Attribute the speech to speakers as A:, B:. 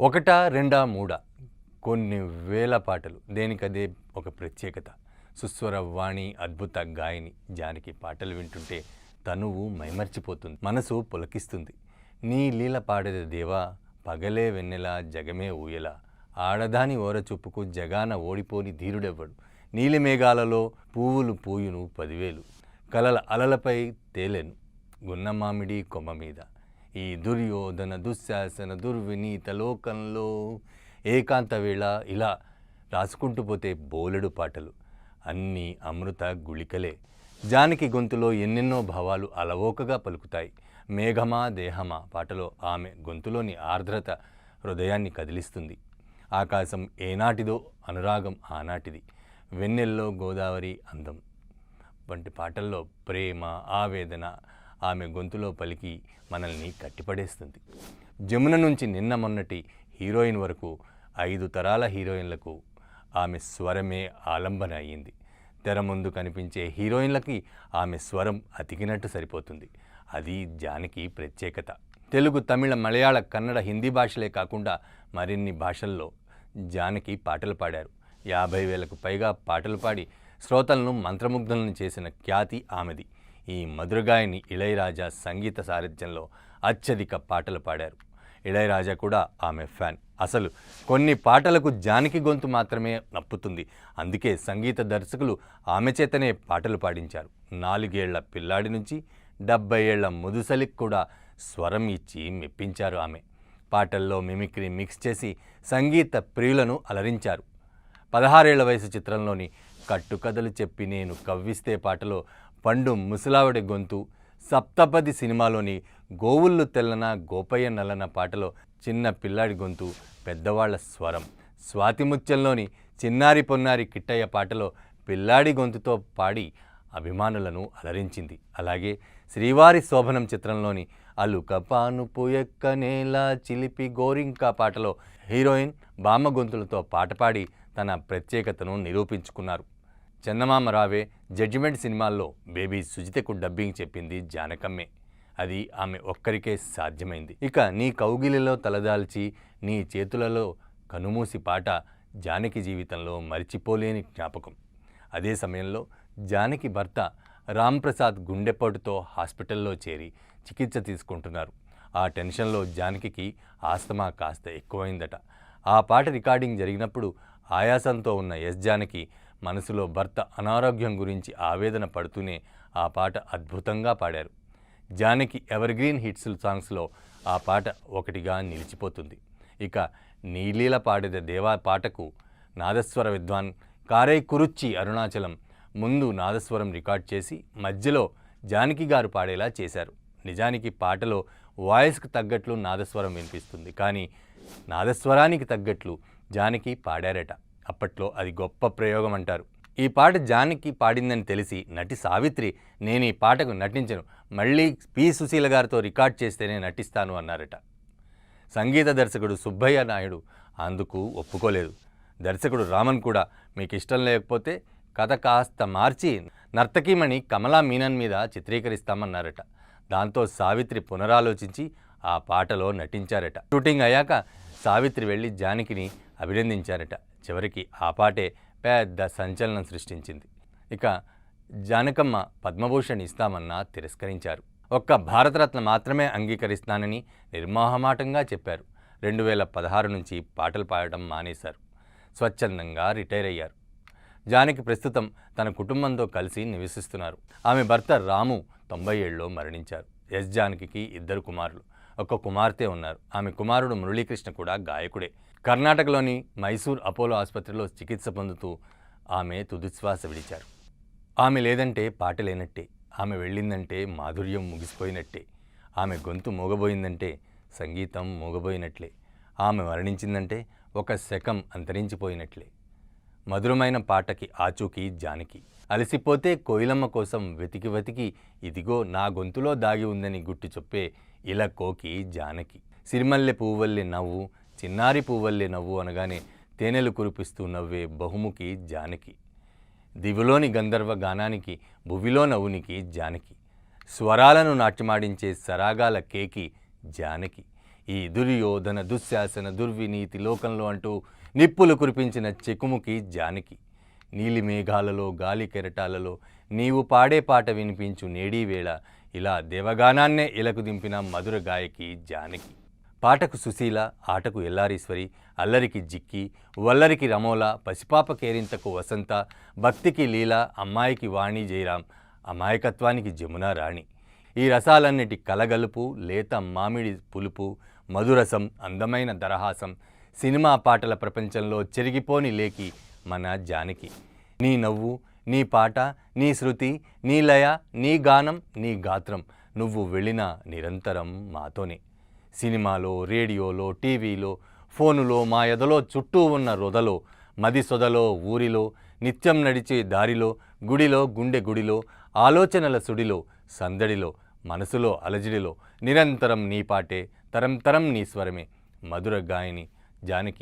A: ఒకటా రెండా మూడా కొన్ని వేల పాటలు దేనికదే ఒక ప్రత్యేకత. సుస్వర వాణి అద్భుత గాయని జానకి పాటలు వింటుంటే తనువు మైమర్చిపోతుంది, మనసు పులకిస్తుంది. నీ లీల పాడేది దేవా, పగలే వెన్నెల జగమే ఊయల, ఆడదాని ఓరచూపుకు జగాన ఓడిపోని ధీరుడెవ్వడు, నీలి మేఘాలలో పువ్వులు పూయును 10,000, కలల అలలపై తేలెను గున్నమామిడి కొమ్మ మీద, ఈ దుర్యోధన దుశ్శాసన దుర్వినీత లోకంలో ఏకాంత వేళ. ఇలా రాసుకుంటూ పోతే బోలెడు పాటలు, అన్నీ అమృత గుళికలే. జానకి గొంతులో ఎన్నెన్నో భావాలు అలవోకగా పలుకుతాయి. మేఘమా దేహమా పాటలో ఆమె గొంతులోని ఆర్ద్రత హృదయాన్ని కదిలిస్తుంది. ఆకాశం ఏనాటిదో అనురాగం ఆనాటిది, వెన్నెల్లో గోదావరి అందం వంటి పాటల్లో ప్రేమ ఆవేదన ఆమె గొంతులో పలికి మనల్ని కట్టిపడేస్తుంది. జమున నుంచి నిన్న మొన్నటి హీరోయిన్ వరకు 5 తరాల హీరోయిన్లకు ఆమె స్వరమే ఆలంబన అయ్యింది. తెర ముందు కనిపించే హీరోయిన్లకి ఆమె స్వరం అతికినట్టు సరిపోతుంది. అది జానకి ప్రత్యేకత. తెలుగు, తమిళ, మలయాళ, కన్నడ, హిందీ భాషలే కాకుండా మరిన్ని భాషల్లో జానకి పాటలు పాడారు. 50,000కు పైగా పాటలు పాడి శ్రోతలను మంత్రముగ్ధులను చేసిన ఖ్యాతి ఆమెది. ఈ మధురగాయని ఇళయరాజా సంగీత సారథ్యంలో అత్యధిక పాటలు పాడారు. ఇళయరాజా కూడా ఆమె ఫ్యాన్. అసలు కొన్ని పాటలకు జానకి గొంతు మాత్రమే నప్పుతుంది. అందుకే సంగీత దర్శకులు ఆమె చేతనే పాటలు పాడించారు. 4 ఏళ్ల పిల్లాడి నుంచి 70 ఏళ్ల ముదుసలికి కూడా స్వరం ఇచ్చి మెప్పించారు ఆమె. పాటల్లో మిమిక్రీ మిక్స్ చేసి సంగీత ప్రియులను అలరించారు. 16 ఏళ్ల వయసు చిత్రంలోని కట్టుకథలు చెప్పి నేను కవ్విస్తే పాటలో పండు ముసలావిడి గొంతు, సప్తపది సినిమాలోని గోవుళ్ళు తెల్లన గోపయ్య నల్లన పాటలో చిన్న పిల్లాడి గొంతు, పెద్దవాళ్ల స్వరం, స్వాతిముత్యంలోని చిన్నారి పొన్నారి కిట్టయ్య పాటలో పిల్లాడి గొంతుతో పాడి అభిమానులను అలరించింది. అలాగే శ్రీవారి శోభనం చిత్రంలోని అలుక పానుపు ఎక్కనేల చిలిపి గోరింక పాటలో హీరోయిన్ బామ్మ గొంతులతో పాట పాడి తన ప్రత్యేకతను నిరూపించుకున్నారు. చందమామ రావే, జడ్జిమెంట్ సినిమాల్లో బేబీ సుజితకు డబ్బింగ్ చెప్పింది జానకమ్మే. అది ఆమె ఒక్కరికే సాధ్యమైంది. ఇక నీ కౌగిలిలో తలదాల్చి నీ చేతులలో కనుమూసి పాట జానకి జీవితంలో మరిచిపోలేని జ్ఞాపకం. అదే సమయంలో జానకి భర్త రాంప్రసాద్ గుండెపోటుతో హాస్పిటల్లో చేరి చికిత్స తీసుకుంటున్నారు. ఆ టెన్షన్లో జానకి ఆస్తమా కాస్త ఎక్కువైందట. ఆ పాట రికార్డింగ్ జరిగినప్పుడు ఆయాసంతో ఉన్న ఎస్ జానకి మనసులో భర్త అనారోగ్యం గురించి ఆవేదన పడుతూనే ఆ పాట అద్భుతంగా పాడారు. జానకి ఎవర్గ్రీన్ హిట్స్ సాంగ్స్లో ఆ పాట ఒకటిగా నిలిచిపోతుంది. ఇక నీలీల పాడేద దేవా పాటకు నాదస్వర విద్వాన్ కారై కురుచ్చి అరుణాచలం ముందు నాదస్వరం రికార్డ్ చేసి మధ్యలో జానకి గారు పాడేలా చేశారు. నిజానికి పాటలో వాయిస్కి తగ్గట్లు నాదస్వరం వినిపిస్తుంది, కానీ నాదస్వరానికి తగ్గట్లు జానకి పాడారట. అప్పట్లో అది గొప్ప ప్రయోగం అంటారు. ఈ పాట జానకి పాడిందని తెలిసి నటి సావిత్రి, నేను ఈ పాటకు నటించను, మళ్ళీ పి సుశీల గారితో రికార్డ్ చేస్తేనే నటిస్తాను అన్నారట. సంగీత దర్శకుడు సుబ్బయ్య నాయుడు అందుకు ఒప్పుకోలేదు. దర్శకుడు రామన్ కూడా మీకు ఇష్టం లేకపోతే కథ కాస్త మార్చి నర్తకీమణి కమలా మీనన్ మీద చిత్రీకరిస్తామన్నారట. దాంతో సావిత్రి పునరాలోచించి ఆ పాటలో నటించారట. షూటింగ్ అయ్యాక సావిత్రి వెళ్ళి జానకిని అభినందించారట. చివరికి ఆ పాటే పెద్ద సంచలనం సృష్టించింది. ఇక జానకమ్మ పద్మభూషణ్ ఇస్తామన్నా తిరస్కరించారు. ఒక్క భారతరత్న మాత్రమే అంగీకరిస్తానని నిర్మోహమాటంగా చెప్పారు. 2016 నుంచి పాటలు పాడటం మానేశారు. స్వచ్ఛందంగా రిటైర్ అయ్యారు. జానకి ప్రస్తుతం తన కుటుంబంతో కలిసి నివసిస్తున్నారు. ఆమె భర్త రాము 90 ఏళ్ళలో మరణించారు. ఎస్ జానకి 2 కుమారులు, ఒక కుమార్తె ఉన్నారు. ఆమె కుమారుడు మురళీకృష్ణ కూడా గాయకుడే. కర్ణాటకలోని మైసూర్ అపోలో ఆసుపత్రిలో చికిత్స పొందుతూ ఆమె తుదిశ్వాస విడిచారు. ఆమె లేదంటే పాట లేనట్టే, ఆమె వెళ్ళిందంటే మాధుర్యం ముగిసిపోయినట్టే, ఆమె గొంతు మూగబోయిందంటే సంగీతం మూగబోయినట్లే, ఆమె మరణించిందంటే ఒక శకం అంతరించిపోయినట్లే. మధురమైన పాటకి ఆచూకీ జానకి. అలసిపోతే కోయిలమ్మ కోసం వెతికి వెతికి ఇదిగో నా గొంతులో దాగి ఉందని గుట్టి చెప్పే ఇలా కోకి జానకి. సిరిమల్లె పువ్వల్లె నవ్వు, చిన్నారి పువ్వల్లె నవ్వు అనగానే తేనెలు కురిపిస్తూ నవ్వే బహుముఖి జానకి. దివిలోని గంధర్వ గానానికి భువిలో నవ్వునికి జానకి. స్వరాలను నాట్యమాడించే సరాగాల కేకి జానకి. ఈ దుర్యోధన దుశ్శాసన దుర్వినీతి లోకంలో అంటూ నిప్పులు కురిపించిన చెకుముకి జానకి. నీలి మేఘాలలో గాలి కెరటాలలో నీవు పాడే పాట వినిపించు నేడీ వేళ ఇలా దేవగానాన్నే ఇలకు దింపిన మధుర గాయకి జానకి. పాటకు సుశీల, ఆటకు ఎల్లారీశ్వరి, అల్లరికి జిక్కి, వల్లరికి రమోల, పసిపాప కేరింతకు వసంత, భక్తికి లీల, అమ్మాయికి వాణి జయరాం, అమాయకత్వానికి జమున రాణి. ఈ రసాలన్నిటి కలగలుపు, లేత మామిడి పులుపు, మధురసం, అందమైన దరహాసం, సినిమా పాటల ప్రపంచంలో చెరిగిపోని లేకి మన జానకి. నీ నవ్వు, నీ పాట, నీ శృతి, నీ లయ, నీ గానం, నీ గాత్రం, నువ్వు వెళ్ళిన నిరంతరం మాతోనే. సినిమాలో, రేడియోలో, టీవీలో, ఫోనులో, మా ఎదలో చుట్టూ ఉన్న రొదలో, మది సొదలో, ఊరిలో, నిత్యం నడిచే దారిలో, గుడిలో, గుండె గుడిలో, ఆలోచనల సుడిలో, సందడిలో, మనసులో అలజడిలో నిరంతరం నీ పాటే, తరం తరం నీ స్వరమే. మధుర గాయని జానకి.